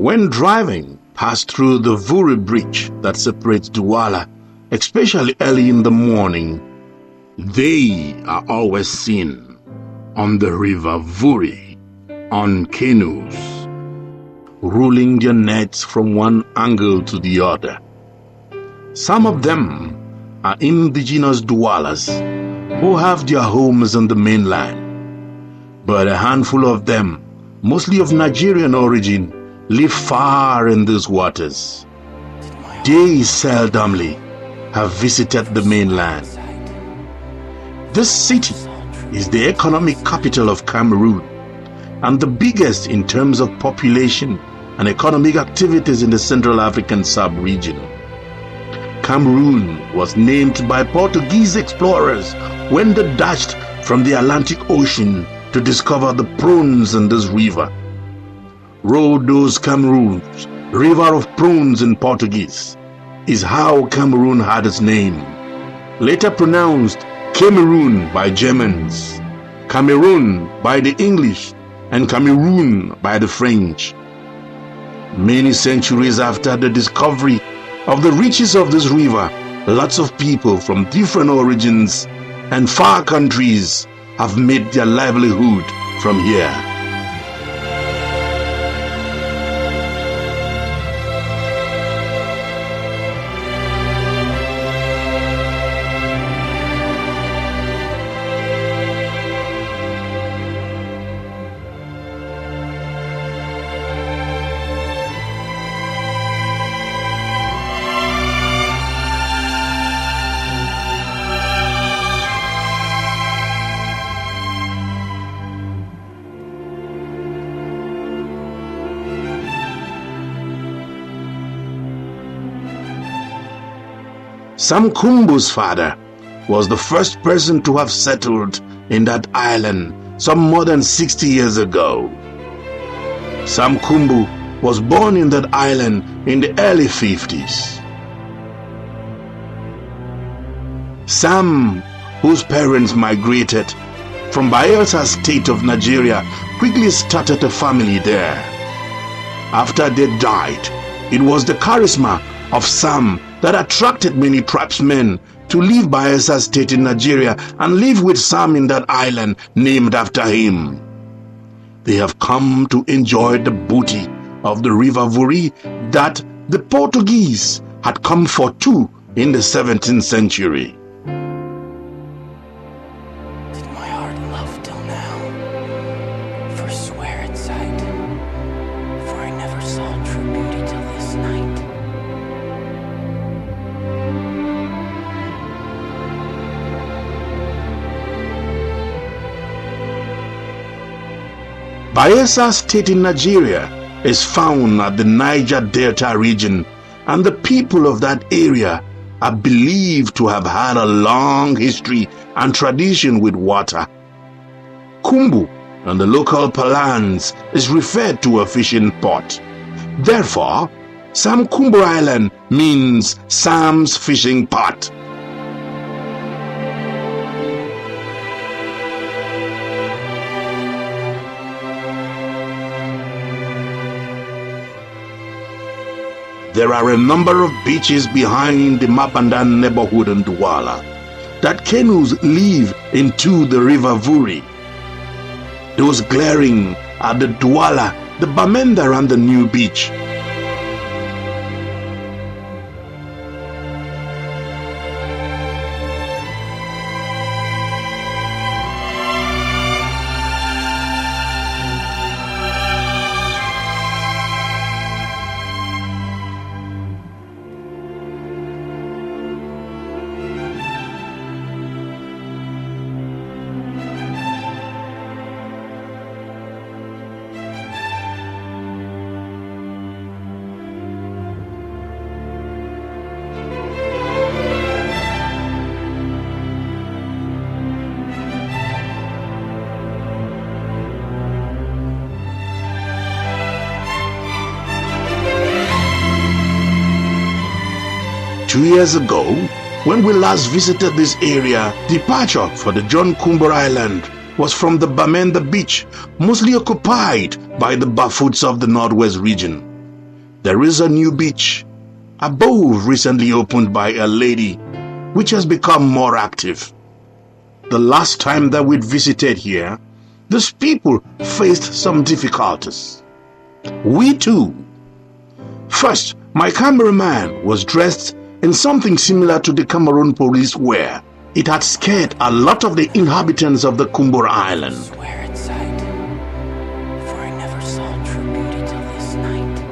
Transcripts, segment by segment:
When driving past through the Wouri bridge that separates Douala, especially early in the morning, they are always seen on the river Wouri on canoes, rolling their nets from one angle to the other. Some of them are indigenous Doualas who have their homes on the mainland, but a handful of them, mostly of Nigerian origin, live far in these waters. They seldomly have visited the mainland. This city is the economic capital of Cameroon and the biggest in terms of population and economic activities in the Central African sub-region. Cameroon was named by Portuguese explorers when they dashed from the Atlantic Ocean to discover the prawns in this river. Rio dos Cameroons, River of Prawns in Portuguese, is how Cameroon had its name, later pronounced Cameroon by Germans, Cameroon by the English, and Cameroon by the French. Many centuries after the discovery of the riches of this river, lots of people from different origins and far countries have made their livelihood from here. Sam Kumbu's father was the first person to have settled in that island some more than 60 years ago. Sam Kumbu was born in that island in the early 50s. Sam, whose parents migrated from Bayelsa State of Nigeria, quickly started a family there. After they died, it was the charisma of Sam that attracted many tribesmen to leave Bayelsa State in Nigeria and live with Sam in that island named after him. They have come to enjoy the booty of the river Wouri that the Portuguese had come for too in the 17th century. Did my heart love till now? For swear at sight, for I never saw true beauty till this night. Bayelsa State in Nigeria is found at the Niger Delta region, and the people of that area are believed to have had a long history and tradition with water. Kumbu and the local parlance is referred to a fishing port. Therefore, Sam Kumbu Island means Sam's fishing pot. There are a number of beaches behind the Mapandan neighborhood in Douala that canoes leave into the river Wouri. Those glaring are the Douala, the Bamenda and the New Beach. Two years ago, when we last visited this area, departure for the John Kumbu Island was from the Bamenda beach, mostly occupied by the Bafoots of the Northwest region. There is a new beach above recently opened by a lady, which has become more active. The last time that we'd visited here, these people faced some difficulties. We too. First, my cameraman was dressed in something similar to the Cameroon police wear. It had scared a lot of the inhabitants of the Kumbura Island. I swear at sight, for I never saw true beauty till this night.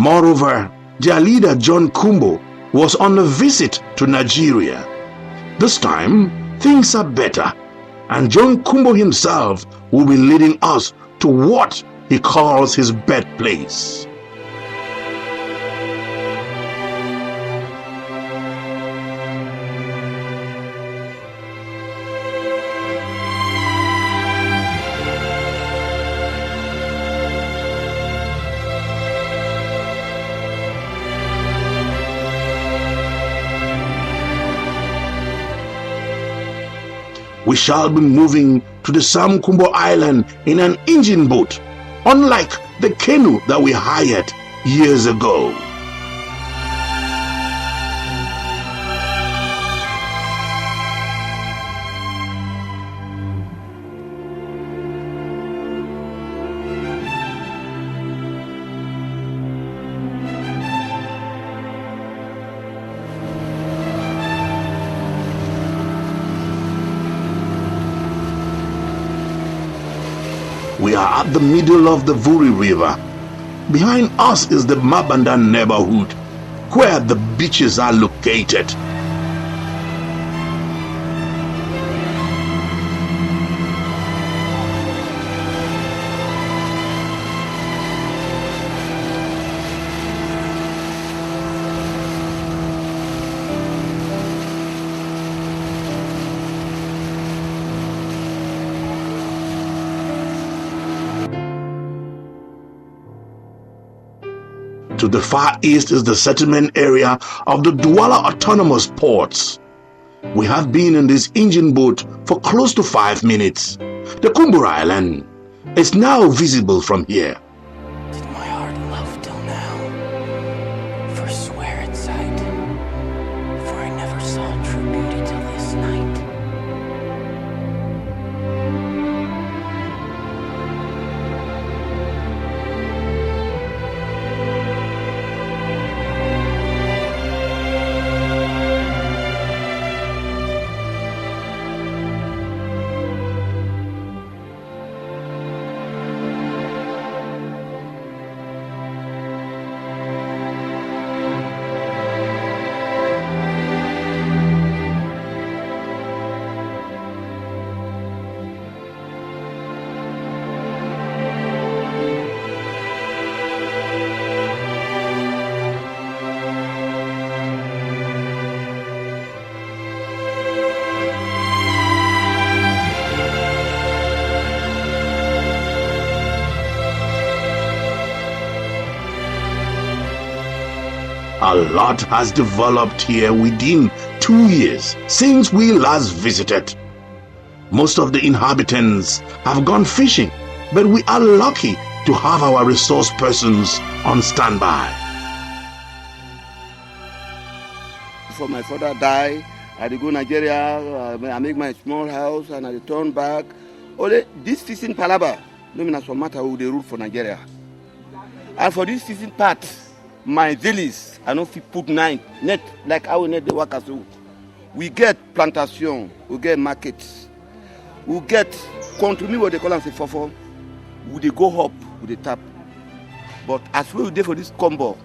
Moreover, their leader John Kumbo was on a visit to Nigeria. This time, things are better, and John Kumbo himself will be leading us to what he calls his birthplace. We shall be moving to the Sam Kumbo Island in an engine boat, unlike the canoe that we hired years ago. We are at the middle of the Wouri River. Behind us is the Mabanda neighborhood, where the beaches are located. To the far east is the settlement area of the Douala autonomous ports. We have been in this engine boat for close to 5 minutes. The Kumbura Island is now visible from here. Did my heart love till now? For swear at sight, for I never saw true beauty till this night. A lot has developed here within 2 years since we last visited. Most of the inhabitants have gone fishing, but we are lucky to have our resource persons on standby. Before my father died, I had to go Nigeria, I make my small house and I return back. Only this fishing palaba, no mean as for matter who they rule for Nigeria. And for this fishing part, my village, I know if you put net like how we net the workers do. We get plantation, we get markets, we get contribute what they call and say for we they go up with the tap. But as we do for this combo,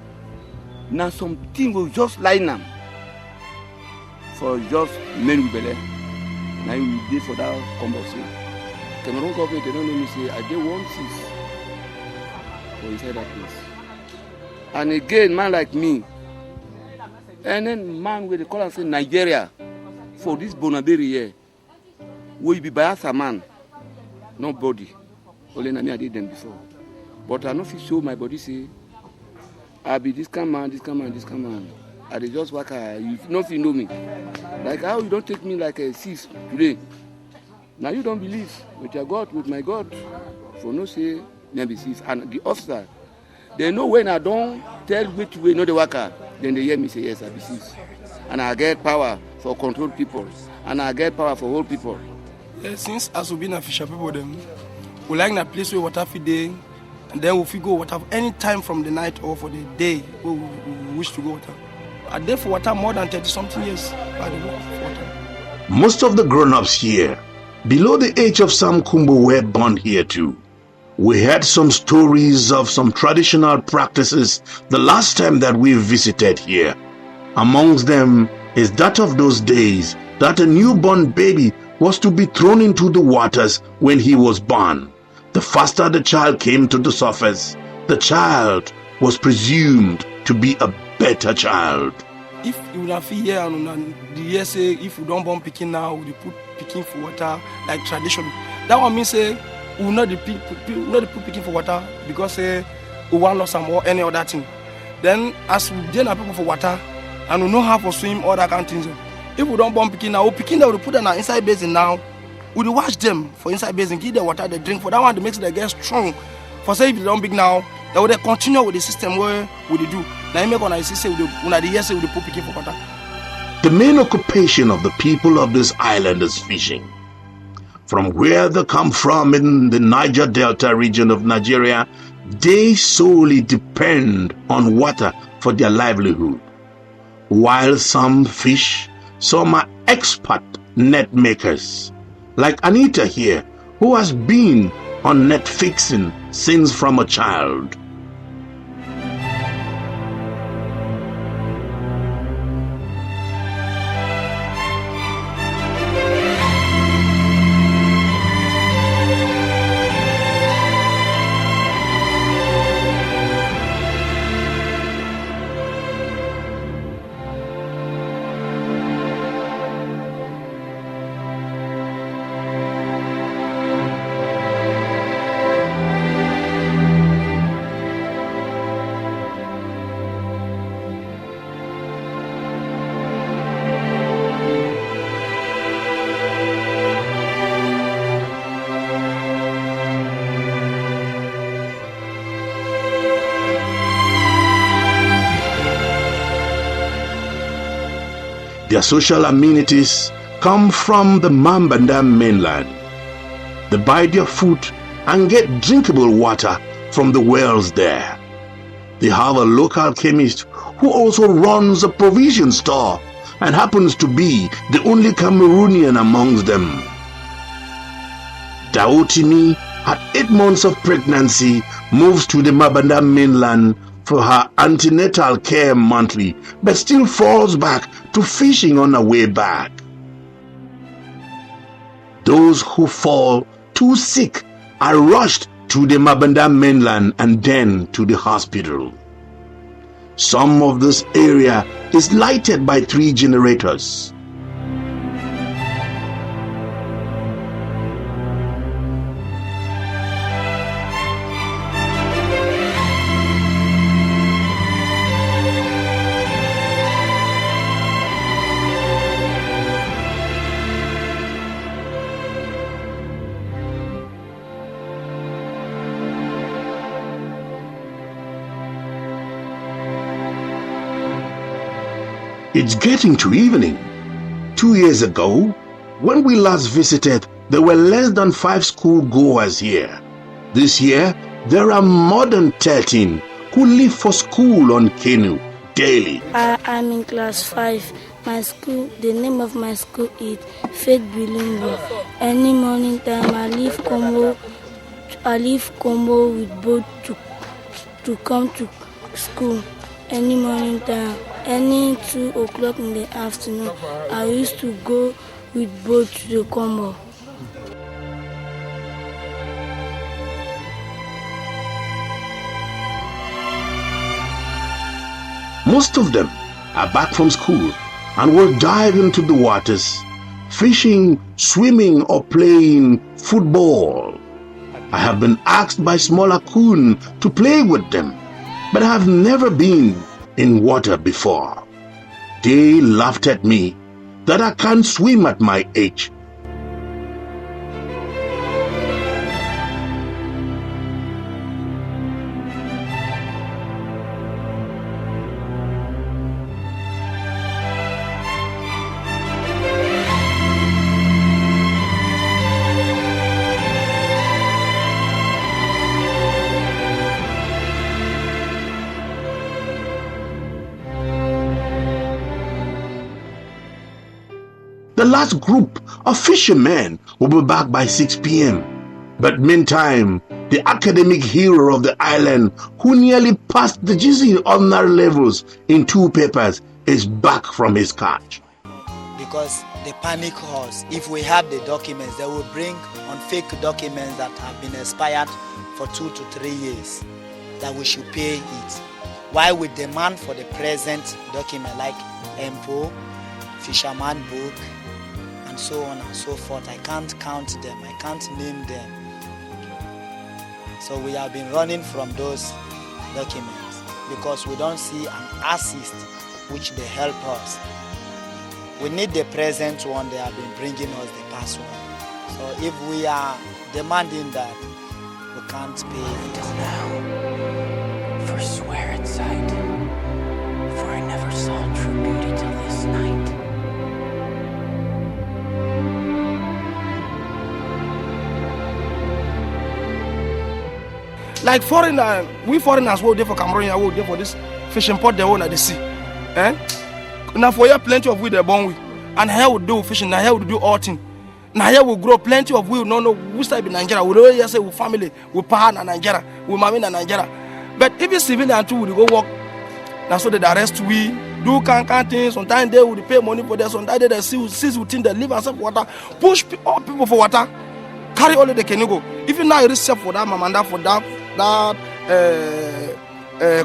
now something will just line them for just men with belly. Now we did for that combo. See, Cameroon government they don't know me say I did 1/6 for inside that place. And again, man like me, and then man with the call and say Nigeria for this Bonaberi here, will be bias a man, Nobody. Only na me I did them before. But I no fit show my body say, I be this kind man. I dey just work. You no fit know me. Like how you don't take me like a thief today. Now you don't believe with your God, with my God. For no say, me be thief. And the officer, they know when I don't tell which way no the worker, then they hear me say, yes, I be thief. And I get power for control people. And I get power for hold people. Yeah, since as we been a fisher people, them, we like that place where water feed day, and then we go water any time from the night or for the day where we wish to go water. I there for water more than 30-something years. By the way, for water. Most of the grown-ups here, below the age of Sam Kumbo, were born here too. We heard some stories of some traditional practices the last time that we visited here. Amongst them is that of those days that a newborn baby was to be thrown into the waters when he was born. The faster the child came to the surface, the child was presumed to be a better child. If you don't feel here and the year say if you don't born picking now, we put picking for water like tradition. That one means say we will not put picking for water because say we want lost some or any other thing. Then as we then are people for water and we know how to swim all that kind of things. If we don't born picking now, we picking that we put them inside basin now. We wash them for inside basin, give the water they drink. For that one, that makes them get strong. For say if they don't big now, they will continue with the system where we do. Now make on I see say we the year say we put picking for water. The main occupation of the people of this island is fishing. From where they come from in the Niger Delta region of Nigeria, they solely depend on water for their livelihood. While some fish, some are expert net makers. Like Anita here, who has been on net fixing since from a child. Their social amenities come from the Mambanda mainland. They buy their food and get drinkable water from the wells there. They have a local chemist who also runs a provision store and happens to be the only Cameroonian amongst them. Daotimi, at 8 months of pregnancy, moves to the Mambanda mainland for her antenatal care monthly, but still falls back to fishing on her way back. Those who fall too sick are rushed to the Mambanda mainland and then to the hospital. Some of this area is lighted by 3 generators. It's getting to evening. 2 years ago, when we last visited, there were less than 5 school goers here. This year, there are more than 13 who leave for school on canoe daily. I'm in class 5. My school, the name of my school is Faith Bilingual. Any morning time, I leave Combo with boat to come to school. Any morning time, any 2 o'clock in the afternoon, I used to go with boat to the Combo. Most of them are back from school and will dive into the waters, fishing, swimming, or playing football. I have been asked by smaller coon to play with them, but I have never been in water before. They laughed at me that I can't swim at my age. The last group of fishermen will be back by 6 p.m. But meantime, the academic hero of the island, who nearly passed the GC ordinary levels in 2 papers, is back from his catch. Because they panic us. If we have the documents, they will bring on fake documents that have been expired for 2 to 3 years, that we should pay it. While we demand for the present document like MPO, Fisherman Book, and so on and so forth. I can't count them, I can't name them. So we have been running from those documents because we don't see an assist which they help us. We need the present one, they have been bringing us the past one. So if we are demanding that, we can't pay it. Till now, forswear its sight, for I never saw true beauty till this night. Like foreigners, we foreigners will there for Cameroon, will there for this fishing port they own at the sea. Now for here plenty of we they born with. And here we do fishing, now here we do all things. Now here we grow plenty of we no we start in Nigeria. We always say we family, we partner in Nigeria, we mommy in Nigeria. But if it's civilian too, we go work. Now so they arrest we do can things. Sometimes they will pay money for that. Sometimes they see within the live and self water, push all people for water, carry all the can go. Even now you receive for that mamanda for that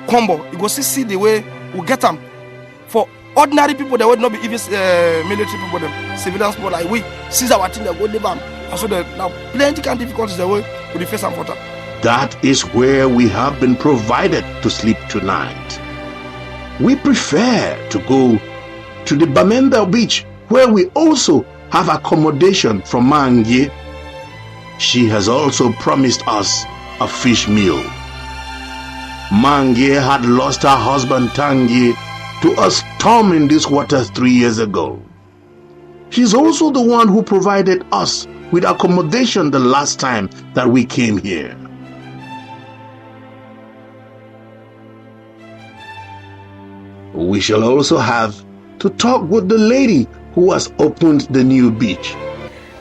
combo, you go see the way we get them. For ordinary people, they would not be even military people, them civilians people like we. See our thing, they go live them. And so now plenty of difficulties the way we face some water. That is where we have been provided to sleep tonight. We prefer to go to the Bamenda beach, where we also have accommodation from Menget. She has also promised us a fish meal. Menget had lost her husband Tangi to a storm in these waters 3 years ago. She's also the one who provided us with accommodation the last time that we came here. We shall also have to talk with the lady who has opened the new beach.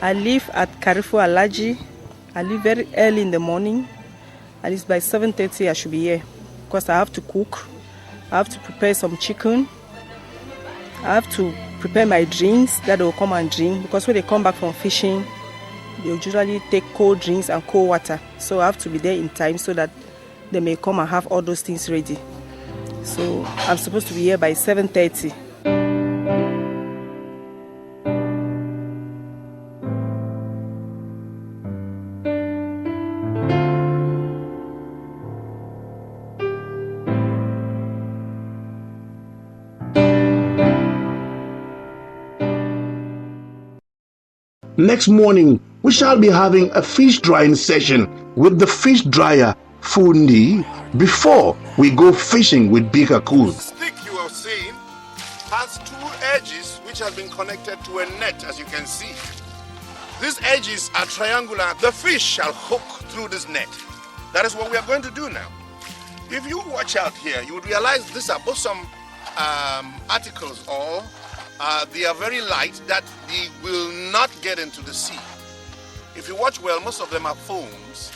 I live at Carrefour Alaji. I leave very early in the morning. At least by 7:30 I should be here because I have to cook. I have to prepare some chicken. I have to prepare my drinks that they will come and drink because when they come back from fishing, they usually take cold drinks and cold water. So I have to be there in time so that they may come and have all those things ready. So I'm supposed to be here by 7:30. Next morning, we shall be having a fish drying session with the fish dryer Fundi before we go fishing with bigger coons. The stick you are seeing has 2 edges which have been connected to a net, as you can see. These edges are triangular. The fish shall hook through this net. That is what we are going to do now. If you watch out here, you would realize these are both some articles, or they are very light, that they will not get into the sea. If you watch well, most of them are foams,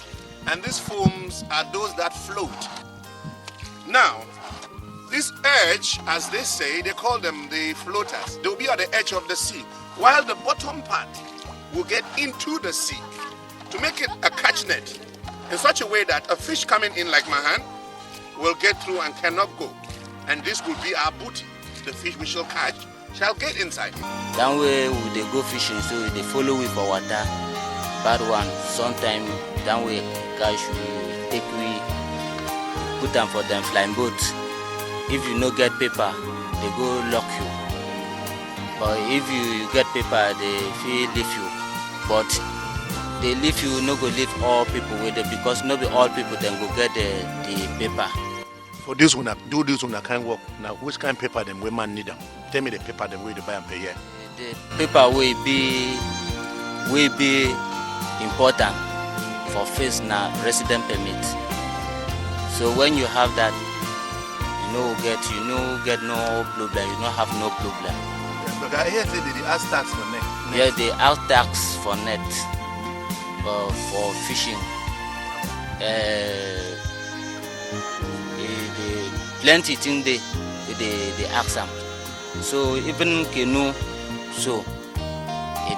and these foams are those that float. Now, this edge, as they say, they call them the floaters. They will be at the edge of the sea, while the bottom part will get into the sea to make it a catch net in such a way that a fish coming in like my hand will get through and cannot go. And this will be our booty. The fish we shall catch shall get inside. That way they go fishing, so they follow with for water. Bad one, sometimes Then we guys should take we put them for them flying boats. If you no get paper, they go lock you. But if you get paper, they feel leave you. But they leave you, no go leave all people with it because not be all people then go get the paper. For this one, do this one, I can't work. Now, which kind of paper them women need them? Tell me the paper them way to buy and pay here. The paper will be important for first now resident permit. So when you have that, you no get no problem. You don't have no problem. But I hear say they ask tax for net. Yeah, they ask tax for net. For fishing, plenty things they ask them. So even canoe, so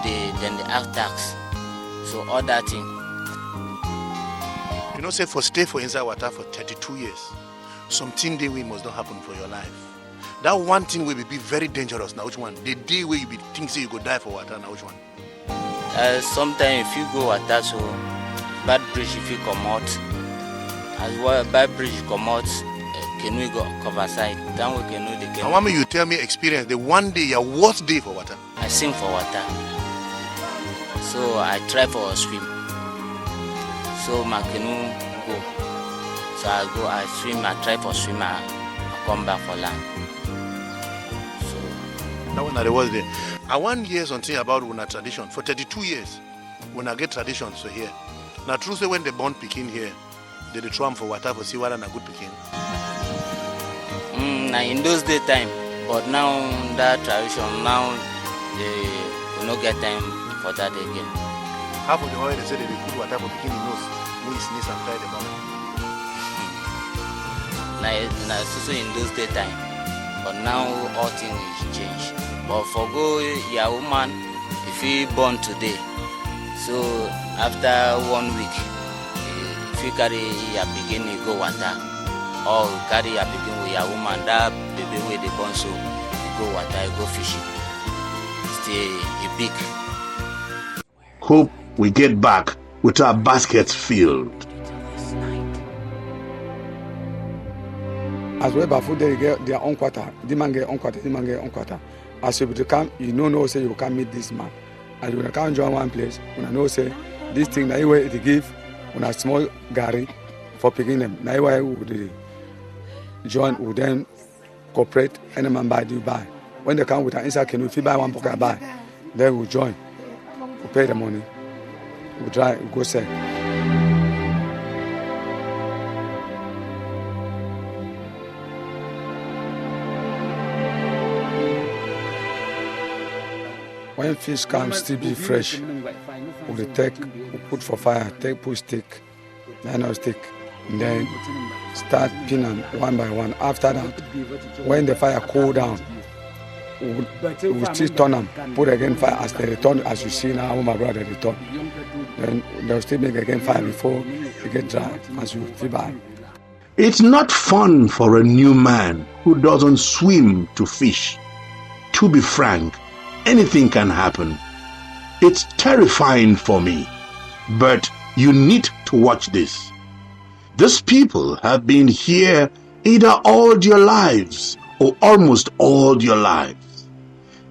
then they ask tax. So all that thing. You know, say stay for inside water for 32 years, something day we must not happen for your life. That one thing will be very dangerous. Now which one? The day where you be think say you go die for water. Now which one? Sometimes if you go at that, so bad bridge if you come out, as well bad bridge come out, can we go cover side? Then we can know the canoe. I want you tell me experience the one day your worst day for water. I swim for water, so I try for a swim. So my canoe go, so I swim, I try for swim, I come back for land. That one that was there. I want hear something about una tradition. For 32 years, when I get traditions so here. Now true say when they born Pekin here, they throw them for water for see what a good Pekin. Now in those day time, but now that tradition now they will not get time for that again. Half of the oil they say they put water for Pekin in nose, sneeze and tie them out. Now so in those day time. But now all things is changed. But for go your woman, if you born today, so after 1 week, if you carry your begin you go water, or carry your begin with your woman, that baby where they born so you go water, you go fishing. Stay big. Hope we get back with our baskets filled. As well, before they get their own quarter, the man get own quarter, the man get own quarter. As you come, you know say you can meet this man. And you can join one place, when I know say this thing that way they give when a small gari for picking them. Now why would join would then cooperate any man buy do buy. When they come with an inside canoe, if you buy one pocket buy, then we join. We pay the money. We try we go sell. When fish come still be fresh, we put for fire, put stick, then our stick, and then start pin them one by one. After that, when the fire cool down, we still turn them, put again fire as they return, as you see now, my brother return. Then they'll still make again fire before it get dry, as you see by. It's not fun for a new man who doesn't swim to fish. To be frank, anything can happen. It's terrifying for me, but you need to watch this. These people have been here either all their lives or almost all their lives.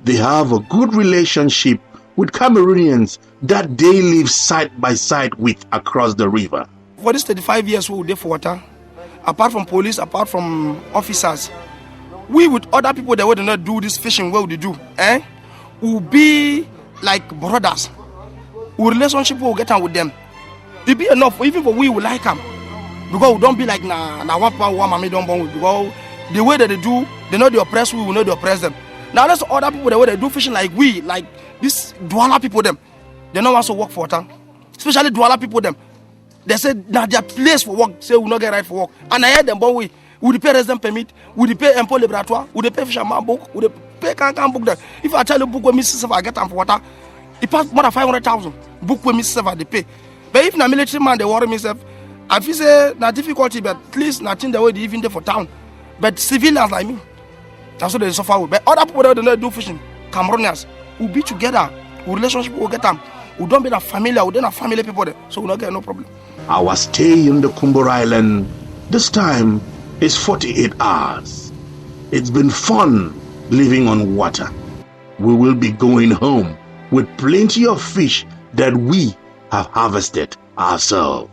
They have a good relationship with Cameroonians that they live side by side with across the river. For this 35 years we were there for water, apart from police, apart from officers, we with other people that would not do this fishing, what would they do? Will be like brothers. Our relationship will get on with them. It be enough, even for we will like them. Because we don't be like na one power, one mommy don't born with. Because the way that they do, they know they oppress, we will know they oppress them. Now there's other people that way they do fishing like we, like this Douala people them. They don't want to work for water. Especially Douala people them. They say now their place for work, say we will not get right for work. And I heard them, but we pay resident permit, we pay impôt laboratoire, we pay fisherman book, we pay can book that. If I tell you book with me if I get them for water, it pass more than 500,000. Book with me if they pay. But if na military man they worry myself, I feel say na difficulty, but at least nothing the way they even there for town. But civilians like me, that's what they suffer with. But other people that don't do fishing, Cameroonians, will be together, our relationship will get them. We don't be a family, we don't have family people there, so we don't get no problem. Our stay in the Kumbar Island this time is 48 hours. It's been fun living on water. We will be going home with plenty of fish that we have harvested ourselves.